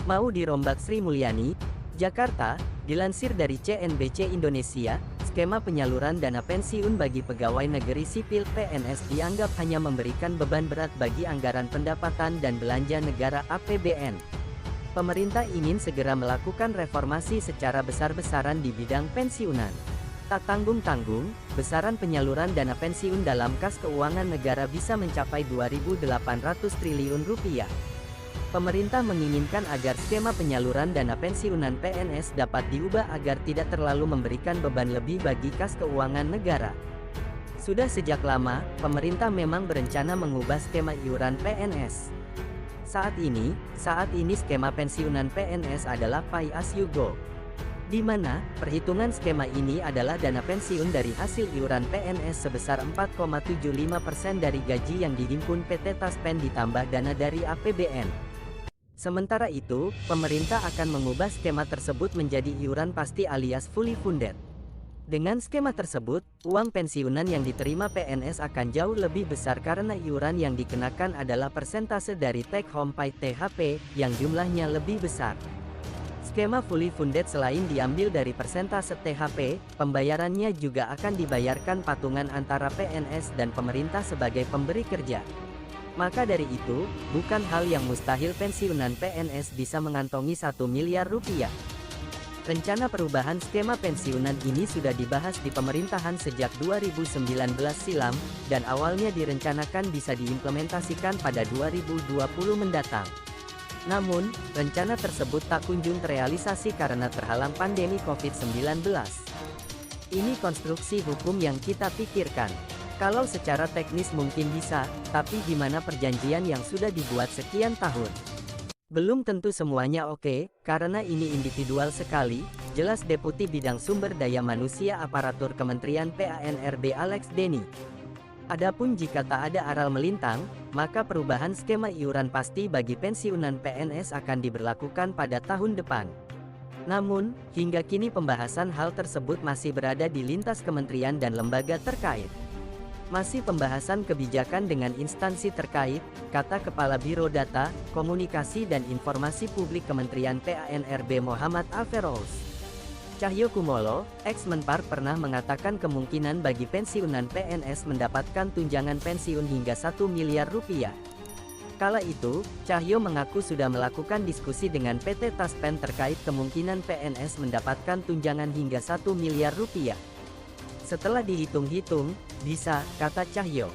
Mau dirombak Sri Mulyani, Jakarta, dilansir dari CNBC Indonesia, skema penyaluran dana pensiun bagi pegawai negeri sipil (PNS) dianggap hanya memberikan beban berat bagi anggaran pendapatan dan belanja negara (APBN). Pemerintah ingin segera melakukan reformasi secara besar-besaran di bidang pensiunan. Tak tanggung-tanggung, besaran penyaluran dana pensiun dalam kas keuangan negara bisa mencapai Rp2.800 triliun. Pemerintah menginginkan agar skema penyaluran dana pensiunan PNS dapat diubah agar tidak terlalu memberikan beban lebih bagi kas keuangan negara. Sudah sejak lama, pemerintah memang berencana mengubah skema iuran PNS. Saat ini skema pensiunan PNS adalah Pay As You Go, di mana perhitungan skema ini adalah dana pensiun dari hasil iuran PNS sebesar 4,75% dari gaji yang dihimpun PT Taspen ditambah dana dari APBN. Sementara itu, pemerintah akan mengubah skema tersebut menjadi iuran pasti alias fully funded. Dengan skema tersebut, uang pensiunan yang diterima PNS akan jauh lebih besar karena iuran yang dikenakan adalah persentase dari take home pay (THP) yang jumlahnya lebih besar. Skema fully funded selain diambil dari persentase THP, pembayarannya juga akan dibayarkan patungan antara PNS dan pemerintah sebagai pemberi kerja. Maka dari itu, bukan hal yang mustahil pensiunan PNS bisa mengantongi Rp1 miliar. Rencana perubahan skema pensiunan ini sudah dibahas di pemerintahan sejak 2019 silam, dan awalnya direncanakan bisa diimplementasikan pada 2020 mendatang. Namun, rencana tersebut tak kunjung terrealisasi karena terhalang pandemi COVID-19. Ini konstruksi hukum yang kita pikirkan. Kalau secara teknis mungkin bisa, tapi gimana perjanjian yang sudah dibuat sekian tahun? Belum tentu semuanya oke, karena ini individual sekali, jelas Deputi Bidang Sumber Daya Manusia Aparatur Kementerian PANRB Alex Denny. Adapun jika tak ada aral melintang, maka perubahan skema iuran pasti bagi pensiunan PNS akan diberlakukan pada tahun depan. Namun, hingga kini pembahasan hal tersebut masih berada di lintas kementerian dan lembaga terkait. Masih pembahasan kebijakan dengan instansi terkait, kata Kepala Biro Data, Komunikasi dan Informasi Publik Kementerian PANRB Muhammad Aferous Cahyokumolo, ex-Menpar pernah mengatakan kemungkinan bagi pensiunan PNS mendapatkan tunjangan pensiun hingga Rp1 miliar. Kala itu, Cahyo mengaku sudah melakukan diskusi dengan PT Taspen terkait kemungkinan PNS mendapatkan tunjangan hingga Rp1 miliar. Setelah dihitung-hitung, bisa, kata Cahyo.